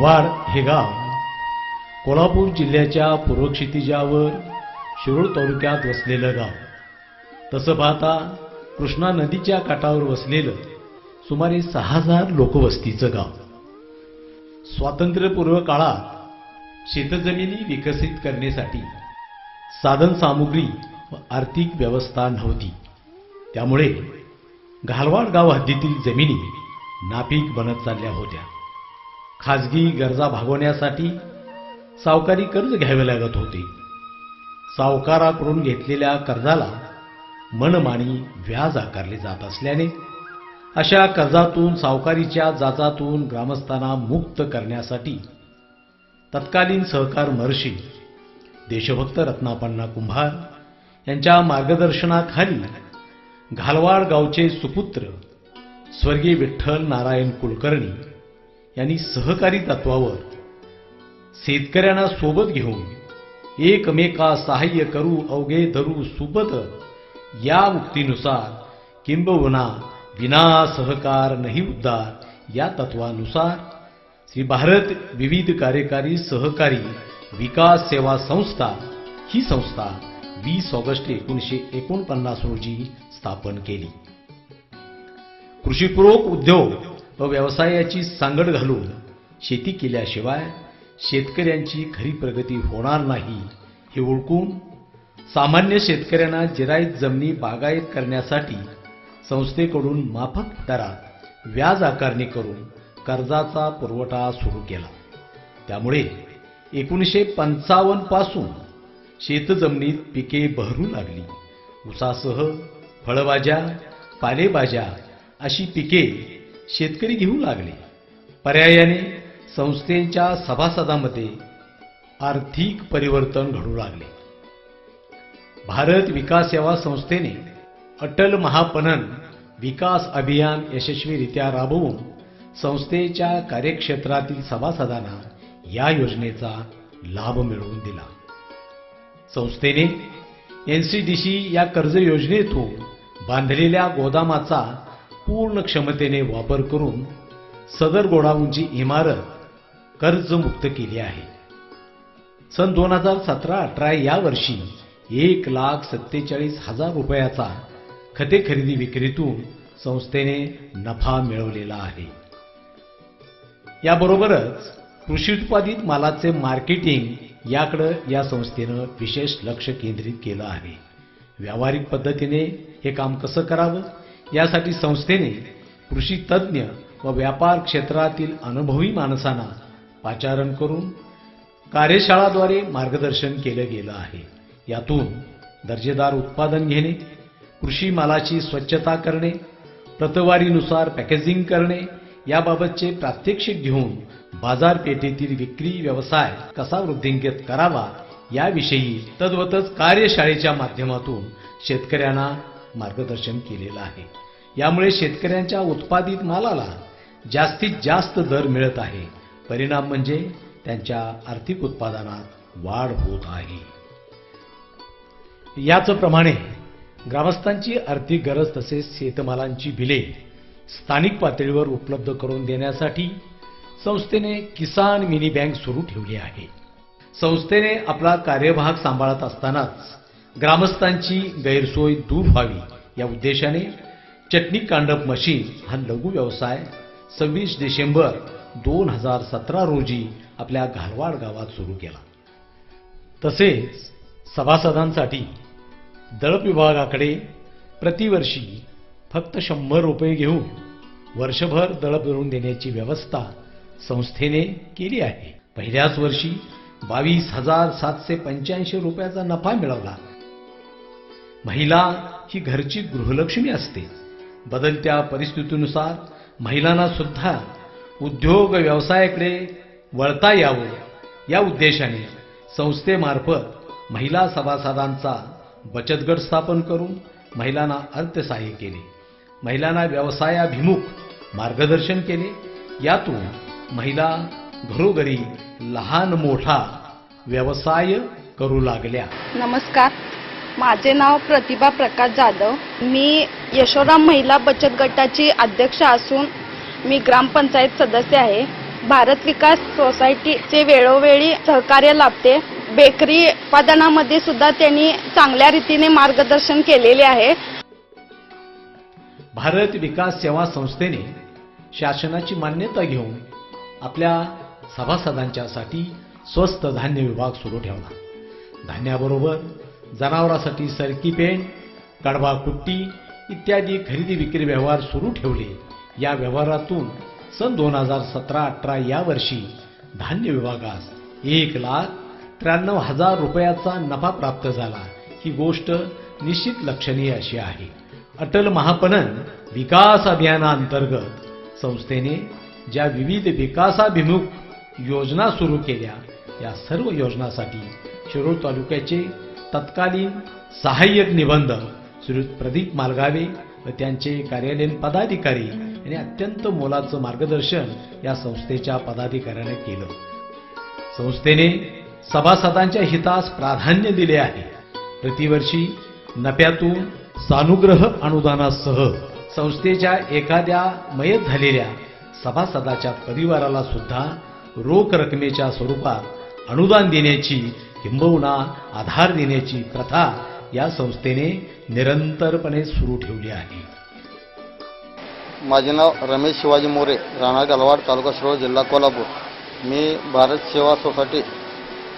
घालवाड हे गाव कोल्हापूर जिल्ह्याच्या पूर्व क्षितिजावर शिरूर तालुक्यात वसलेलं गाव. तसं पाहता कृष्णा नदीच्या काठावर वसलेलं सुमारे 6000 लोकवस्तीचं गाव. स्वातंत्र्यपूर्व काळात शेतजमिनी विकसित करण्यासाठी साधन सामुग्री व आर्थिक व्यवस्था नव्हती. त्यामुळे घालवाड गाव हद्दीतील जमिनी नापीक बनत चालल्या होत्या. खाजगी गरजा भागवण्यासाठी सावकारी कर्ज घ्यावे लागत होते. सावकाराकडून घेतलेल्या कर्जाला मनमानी व्याज आकारले जात असल्याने अशा कर्जातून सावकारीच्या जाचातून ग्रामस्थांना मुक्त करण्यासाठी तत्कालीन सहकार महर्षी देशभक्त रत्नापण्णा कुंभार यांच्या मार्गदर्शनाखाली घालवाड गावचे सुपुत्र स्वर्गीय विठ्ठल नारायण कुलकर्णी यांनी सहकारी तत्वावर शेतकऱ्यांना सोबत घेऊन एकमेका सहाय्य करू अवघे धरू सुपत या उक्तीनुसार किंबहुना विना सहकार नाही उद्धार या तत्वानुसार श्री भारत विविध कार्यकारी सहकारी विकास सेवा संस्था ही संस्था 20 ऑगस्ट 1949 रोजी स्थापन केली. कृषीपूरक उद्योग व व्यवसायाची सांगड घालून शेती केल्याशिवाय शेतकऱ्यांची खरी प्रगती होणार नाही हे ओळखून सामान्य शेतकऱ्यांना जिरायत जमिनी बागायत करण्यासाठी संस्थेकडून माफक दरात व्याज आकारणी करून कर्जाचा पुरवठा सुरू केला. त्यामुळे 1955 पासून शेतजमिनीत पिके बहरू लागली. ऊसासह फळभाज्या पालेभाज्या अशी पिके शेतकरी घेऊ लागले. पर्यायाने संस्थेच्या सभासदांमध्ये आर्थिक परिवर्तन घडू लागले. भारत विकास सेवा संस्थेने अटल महापणन विकास अभियान यशस्वीरित्या राबवून संस्थेच्या कार्यक्षेत्रातील सभासदांना या योजनेचा लाभ मिळवून दिला. संस्थेने NCDC या कर्ज योजनेतून बांधलेल्या गोदामाचा पूर्ण क्षमतेने वापर करून सदर गोडाऊनची इमारत कर्जमुक्त केली आहे. सन 2017-18 या वर्षी 1,47,000 रुपयाचा खते खरेदी विक्रीतून संस्थेने नफा मिळवलेला आहे. याबरोबरच कृषी उत्पादित मालाचे मार्केटिंग याकडे या संस्थेनं विशेष लक्ष केंद्रित केलं आहे. व्यावहारिक पद्धतीने हे काम कसं करावं यासाठी संस्थेने कृषी तज्ज्ञ व व्यापार क्षेत्रातील अनुभवी माणसांना पाचारण करून कार्यशाळाद्वारे मार्गदर्शन केलं गेलं आहे. यातून दर्जेदार उत्पादन घेणे, कृषी मालाची स्वच्छता करणे, प्रतवारीनुसार पॅकेजिंग करणे याबाबतचे प्रात्यक्षिक घेऊन बाजारपेठेतील विक्री व्यवसाय कसा वृद्धिंगत करावा याविषयी तद्वतच कार्यशाळेच्या माध्यमातून शेतकऱ्यांना मार्गदर्शन केलेलं आहे. यामुळे शेतकऱ्यांच्या उत्पादित मालाला जास्तीत जास्त दर मिळत आहे. परिणाम म्हणजे त्यांच्या आर्थिक उत्पादनात वाढ होत आहे. याचप्रमाणे ग्रामस्थांची आर्थिक गरज तसेच शेतमालांची बिले स्थानिक पातळीवर उपलब्ध करून देण्यासाठी संस्थेने किसान मिनी बँक सुरू ठेवली आहे. संस्थेने आपला कार्यभाग सांभाळत असतानाच ग्रामस्थांची गैरसोय दूर व्हावी या उद्देशाने चटणी कांडप मशीन हा लघु व्यवसाय 26 डिसेंबर 2017 रोजी आपल्या घालवाड गावात सुरू केला. तसेच सभासदांसाठी दळप विभागाकडे प्रतिवर्षी फक्त 100 रुपये घेऊन वर्षभर दळप दळून देण्याची व्यवस्था संस्थेने केली आहे. पहिल्याच वर्षी 22,785 रुपयाचा नफा मिळवला. महिला ही घरची गृहलक्ष्मी असते. बदलत्या परिस्थितीनुसार महिलांना सुद्धा उद्योग व्यवसायाकडे वळता यावं या उद्देशाने संस्थेमार्फत महिला सभासदांचा बचत गट स्थापन करून महिलांना अर्थसहाय्य केले. महिलांना व्यवसायाभिमुख मार्गदर्शन केले. यातून महिला घरोघरी लहान मोठा व्यवसाय करू लागल्या. नमस्कार, माझे नाव प्रतिभा प्रकाश जाधव. मी यशोराम महिला बचत गटाची अध्यक्ष असून मी ग्रामपंचायत सदस्य आहे. भारत विकास सोसायटीचे वेळोवेळी सहकार्य लाभते. बेकरी उत्पादनामध्ये सुद्धा त्यांनी चांगल्या रीतीने मार्गदर्शन केलेले आहे. भारत विकास सेवा संस्थेने शासनाची मान्यता घेऊन आपल्या सभासदांच्यासाठी स्वस्त धान्य विभाग सुरू ठेवला. धान्याबरोबर जनावरांसाठी सरकी पेंड, कडबा कुट्टी इत्यादी खरेदी विक्री व्यवहार सुरू ठेवले. या व्यवहारातून सन 2017-18 या वर्षी धान्य विभागास 1,93,000 रुपयाचा नफा प्राप्त झाला. ही गोष्ट निश्चित लक्षणीय अशी आहे. अटल महापणन विकास अभियानांतर्गत संस्थेने ज्या विविध विकासाभिमुख योजना सुरू केल्या, या सर्व योजनांसाठी शिरूर तालुक्याचे तत्कालीन सहाय्यक निबंधक श्रीयुत प्रदीप मालगावे व त्यांचे कार्यालयीन पदाधिकारी यांनी अत्यंत मोलाचं मार्गदर्शन या संस्थेच्या पदाधिकाऱ्यांनी केलं. संस्थेने सभासदांच्या हितास प्राधान्य दिले आहे. प्रतिवर्षी नफ्यातून सानुग्रह अनुदानासह संस्थेच्या एखाद्या मयत झालेल्या सभासदाच्या परिवाराला सुद्धा रोख रकमेच्या स्वरूपात अनुदान देण्याची किंबहुना आधार देण्याची प्रथा या संस्थेने निरंतरपणे सुरू ठेवली आहे. माझे नाव रमेश शिवाजी मोरे, राहणार गलवाड, तालुका शिरोळ, जिल्हा कोल्हापूर. मी भारत सेवा सोसायटी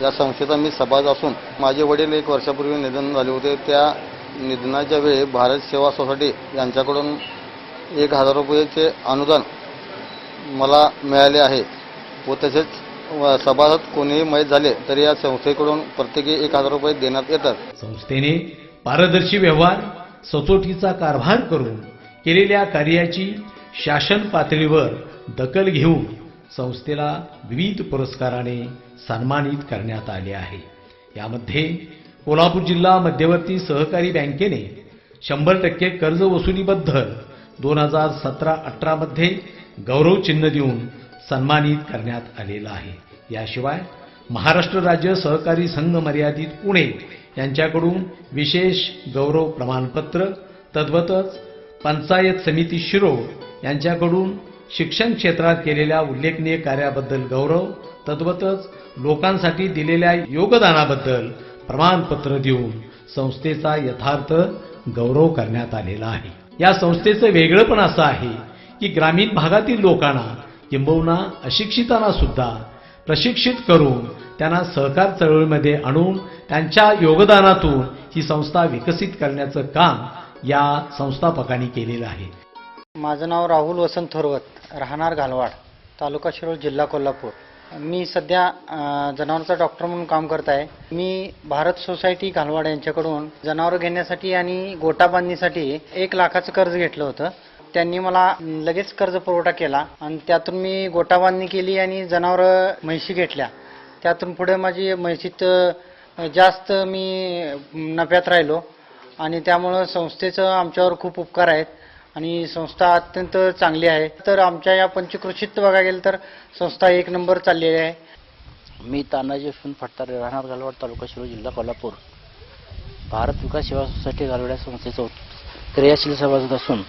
या संस्थेचा मी सभासद असून माझे वडील 1 वर्षापूर्वी निधन झाले होते. त्या निधनाच्या वेळी भारत सेवा सोसायटी यांच्याकडून 1,000 रुपयाचे अनुदान मला मिळाले आहे व तसेच सभासद कोणीही मयत झाले तर या संस्थेकडून प्रत्येकी 1,000 रुपये देण्यात येतात. संस्थेने पारदर्शी व्यवहार, सचोटीचा कारभार करून केलेल्या कार्याची शासन पातळीवर दखल घेऊन संस्थेला विविध पुरस्काराने सन्मानित करण्यात आले आहे. यामध्ये कोल्हापूर जिल्हा मध्यवर्ती सहकारी बँकेने 100% कर्ज वसुलीबद्दल 2017-18 मध्ये गौरव चिन्ह देऊन सन्मानित करण्यात आलेला आहे. याशिवाय महाराष्ट्र राज्य सहकारी संघ मर्यादित पुणे यांच्याकडून विशेष गौरव प्रमाणपत्र, तद्वतच पंचायत समिती शिरोळ यांच्याकडून शिक्षण क्षेत्रात केलेल्या उल्लेखनीय कार्याबद्दल गौरव, तद्वतच लोकांसाठी दिलेल्या योगदानाबद्दल प्रमाणपत्र देऊन संस्थेचा यथार्थ गौरव करण्यात आलेला आहे. या संस्थेचं वेगळेपण असं आहे की ग्रामीण भागातील लोकांना किंबहुना अशिक्षितांना सुद्धा प्रशिक्षित करून त्यांना सहकार चळवळीमध्ये आणून त्यांच्या योगदानातून ही संस्था विकसित करण्याचं काम या संस्थापकांनी केलेलं आहे. माझं नाव राहुल वसंत थोरवत, राहणार घालवाड, तालुका शिरोळ, जिल्हा कोल्हापूर. मी सध्या जनावरांचा डॉक्टर म्हणून काम करत आहे. मी भारत सोसायटी घालवाड यांच्याकडून जनावरं घेण्यासाठी आणि गोठा बांधणीसाठी 1 लाखाचं कर्ज घेतलं होतं. त्यांनी मला लगेच कर्ज पुरवठा केला आणि त्यातून मी गोठा बांधणी केली आणि जनावरं म्हैशी घेतल्या. त्यातून पुढे माझी म्हैशीत जास्त मी नफ्यात राहिलो आणि त्यामुळं संस्थेचं आमच्यावर खूप उपकार आहेत आणि संस्था अत्यंत चांगली आहे. तर आमच्या या पंचकृषीत बघायला गेलं तर संस्था 1 नंबर चाललेली आहे. मी तानाजी यशवंत फडतारे, राहणार घालवाड, तालुका शिरोळ, जिल्हा कोल्हापूर. भारत विकास सेवा सोसायटी घालवाड या संस्थेचा क्रियाशील सभासद असून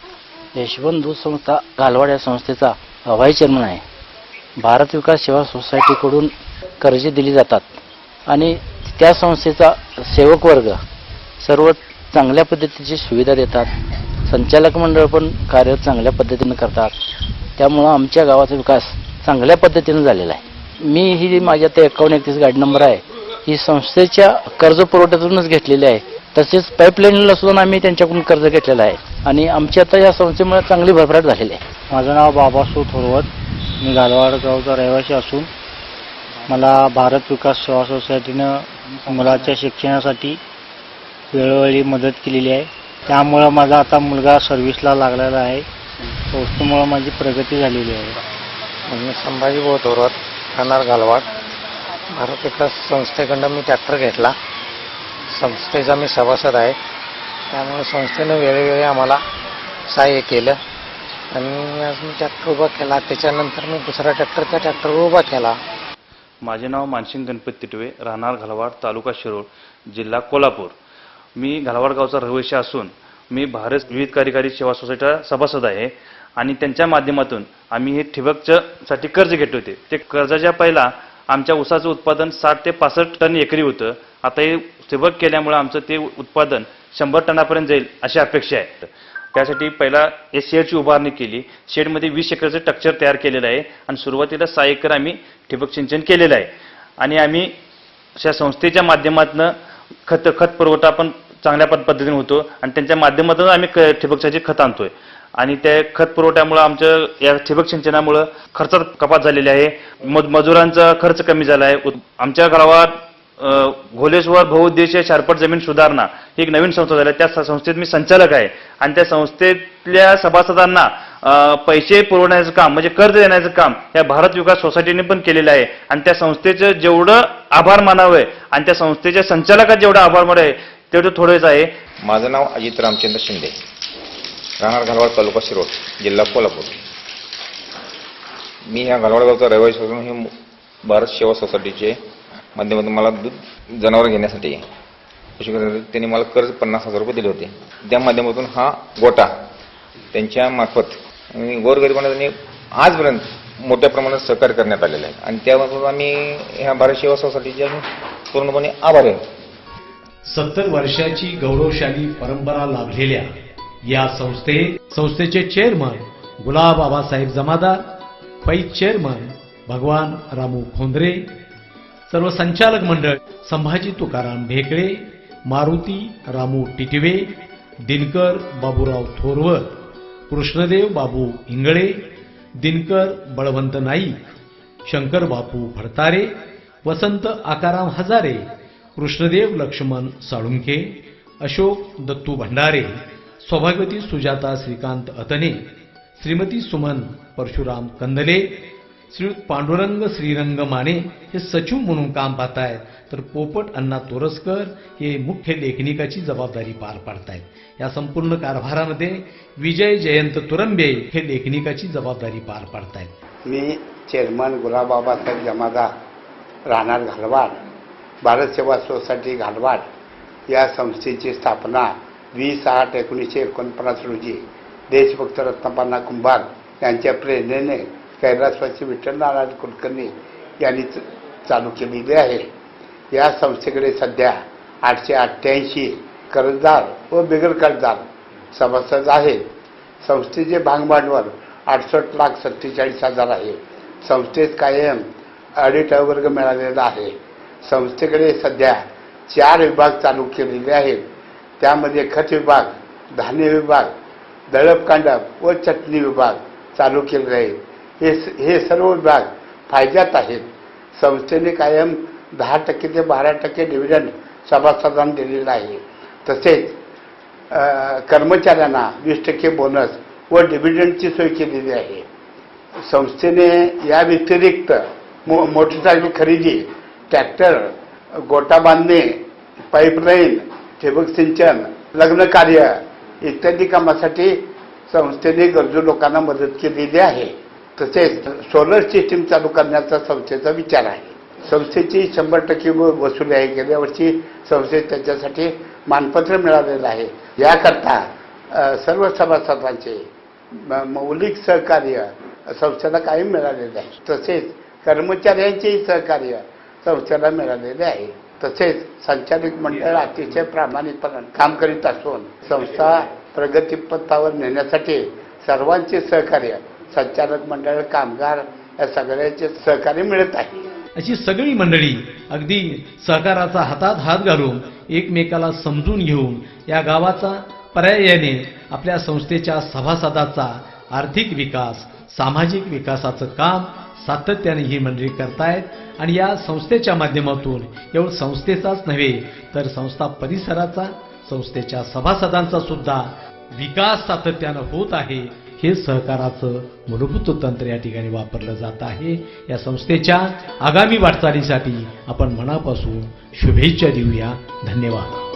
यशवंत दूध संस्था घालवाड या संस्थेचा व्हाईस चेअरमन आहे. भारत विकास सेवा सोसायटीकडून कर्जे दिली जातात आणि त्या संस्थेचा सेवक वर्ग सर्व चांगल्या पद्धतीची सुविधा देतात. संचालक मंडळ पण कार्य चांगल्या पद्धतीने करतात. त्यामुळं आमच्या गावाचा विकास चांगल्या पद्धतीने झालेला आहे. मी ही माझ्या ते 5131 गाडी नंबर आहे ही संस्थेच्या कर्ज पुरवठ्यातूनच घेतलेली आहे. तसेच पाईपलाईनला सुद्धा आम्ही त्यांच्याकडून कर्ज घेतलेलं आहे आणि आमची आता या संस्थेमुळे चांगली भरभराट झालेली आहे. माझं नाव बाबासू थोरवत, मी घालवाड गावचा रहिवासी असून मला भारत विकास सेवा सोसायटीनं मुलाच्या शिक्षणासाठी वेळोवेळी मदत केलेली आहे. त्यामुळं माझा आता मुलगा सर्व्हिसला लागलेला आहे. संस्थेमुळं माझी प्रगती झालेली आहे. मी संभाजी भाऊ थोरवत, राहणार घालवाड. भारत विकास संस्थेकडून मी ट्रॅक्टर घेतला. संस्थेचा मी सभासद आहे. त्यामुळे संस्थेनं वेळोवेळी आम्हाला सहाय्य केलं आणि आज मी ट्रॅक्टर उभा केला. त्याच्यानंतर मी दुसरा ट्रॅक्टरचा ट्रॅक्टर उभा केला. माझे नाव मानसिंग गणपत तिटवे, राहणार घालवाड, तालुका शिरोळ, जिल्हा कोल्हापूर. मी घालवाड गावचा रहिवासी असून मी भारत विविध कार्यकारी सेवा सोसायटीचा सभासद आहे आणि त्यांच्या माध्यमातून आम्ही हे ठिबकच्यासाठी कर्ज घेतले होते. ते कर्जाच्या पहिला आमच्या ऊसाचं उत्पादन 60 ते 65 टन एकरी होतं. आता हे ठिबक केल्यामुळे आमचं ते उत्पादन 100 टनापर्यंत जाईल अशी अपेक्षा आहे. त्यासाठी पहिला शेडची उभारणी केली. शेडमध्ये 20 एकरचं स्ट्रक्चर तयार केलेलं आहे आणि सुरुवातीला 6 एकर आम्ही ठिबक सिंचन केलेलं आहे. आणि आम्ही अशा संस्थेच्या माध्यमातून खत पुरवठा पण चांगल्या पद्धतीने होतो आणि त्यांच्या माध्यमातून आम्ही ठिबकसाठी खत आणतोय. आणि त्या खत पुरवठ्यामुळे आमच्या या ठिबक सिंचनामुळे खर्चात कपात झालेली आहे. मजुरांचा खर्च कमी झाला आहे. आमच्या गावात घोलेश्वर बहुउद्देशीय शारपट जमीन सुधारणा ही एक नवीन संस्था झाली. त्या संस्थेत मी संचालक आहे आणि त्या संस्थेतल्या सभासदांना पैसे पुरवण्याचं काम म्हणजे कर्ज देण्याचं काम या भारत विकास सोसायटीने पण केलेलं आहे. आणि त्या संस्थेचं जेवढं आभार मानावं आणि त्या संस्थेच्या संचालकात जेवढं आभार मानावे तेवढं थोडंच आहे. माझं नाव अजित रामचंद्र शिंदे, राहणार घालवाड, तालुका शिरोळ, जिल्हा कोल्हापूर. मी या घालवाड गावचा रहिवासी असून हे भारत सेवा सोसायटीचे माध्यमातून मला दूध जनावर घेण्यासाठी त्यांनी मला कर्ज 50,000 रुपये दिले होते. त्या माध्यमातून हा गोटा त्यांच्या मार्फत गोरगरिबांना त्यांनी आजपर्यंत मोठ्या प्रमाणात सहकार्य करण्यात आलेलं आहे आणि त्याबाबत आम्ही ह्या भारत सेवा सोसायटीचे पूर्णपणे आभारी आहोत. 70 वर्षाची गौरवशाली परंपरा लाभलेल्या या संस्थेचे चेअरमन गुलाब आबासाहेब जमादार, वाईस चेअरमन भगवान रामू खोंद्रे, सर्व संचालक मंडळ संभाजी तुकाराम ढेकळे, मारुती रामू टिटवे, दिनकर बाबूराव थोरवत, कृष्णदेव बाबू इंगळे, दिनकर बळवंत नाईक, शंकर बापू भडतारे, वसंत आकाराम हजारे, कृष्णदेव लक्ष्मण साळुंखे, अशोक दत्तू भंडारे, सौभाग्यवती सुजाता श्रीकांत अतने, श्रीमती सुमन परशुराम कंदले, श्री पांडुरंग श्रीरंग माने हे सचिव म्हणून काम पाहतायत, तर पोपट अण्णा तोरसकर हे मुख्य लेखनिकाची जबाबदारी पार पाडतायत. या संपूर्ण कारभारामध्ये विजय जयंत तुरंबे हे लेखनिकाची जबाबदारी पार पाडतायत. मी चेअरमन गुलाब आबासाहेब जमादार, राहणार घालवाड, भारत सेवा सोसायटी घालवाड या संस्थेची स्थापना 20/8/1949 रोजी देशभक्त रत्नपाना कुंभार यांच्या प्रेरणेने कैलासवासी विठ्ठल नारायण कुलकर्णी यांनी चालू केलेली आहे. या संस्थेकडे सध्या 888 कर्जदार व बिगर कर्जदार सभासद आहेत. संस्थेचे भागभांडवल 68,47,000 आहे. संस्थेत कायम ऑडिटर वर्ग मिळालेला आहे. संस्थेकडे सध्या 4 विभाग चालू केलेले आहेत. त्यामध्ये खत विभाग, धान्य विभाग, दळप कांडप व चटणी विभाग चालू केलेले आहेत. हे सर्व विभाग फायद्यात आहेत. संस्थेने कायम 10% ते 12% डिव्हिडंड सभासदांना दिलेला आहे. तसेच कर्मचाऱ्यांना 20% बोनस व डिव्हिडंडची सोय केलेली आहे. संस्थेने या व्यतिरिक्त मोटरसायकल खरेदी, ट्रॅक्टर, गोटा बांधणे, पाईपलाईन, ठिबक सिंचन, लग्न कार्य इत्यादी कामासाठी संस्थेने गरजू लोकांना मदत केलेली आहे. तसेच सोलर सिस्टीम चालू करण्याचा संस्थेचा विचार आहे. संस्थेची 100% वसुली आहे. गेल्या वर्षी संस्थेत त्याच्यासाठी मानपत्र मिळालेलं आहे. याकरता सर्व सभासदांचे मौलिक सहकार्य संस्थेला कायम मिळालेले आहे. तसेच कर्मचाऱ्यांचेही सहकार्य संस्थेला मिळालेले आहे. तसेच संचालक मंडळ अतिशय प्रामाणिकपणे काम करीत असून संस्था प्रगतीपथावर नेण्यासाठी सर्वांचे सहकार्य, संचालक मंडळ, कामगार या सगळ्यांचे सहकार्य मिळत आहे. अशी सगळी मंडळी अगदी सहकाराचा हातात हात घालून एकमेकाला समजून घेऊन या गावाचा पर्यायाने आपल्या संस्थेच्या सभासदाचा आर्थिक विकास, सामाजिक विकासाचं काम सातत्याने ही मंडळी करतायत. आणि या संस्थेच्या माध्यमातून केवळ संस्थेचाच नव्हे तर संस्था परिसराचा, संस्थेच्या सभासदांचा सुद्धा विकास सातत्यानं होत आहे. हे सहकाराचं मूलभूत तंत्र या ठिकाणी वापरलं जात आहे. या संस्थेच्या आगामी वाटचालीसाठी आपण मनापासून शुभेच्छा देऊया. धन्यवाद.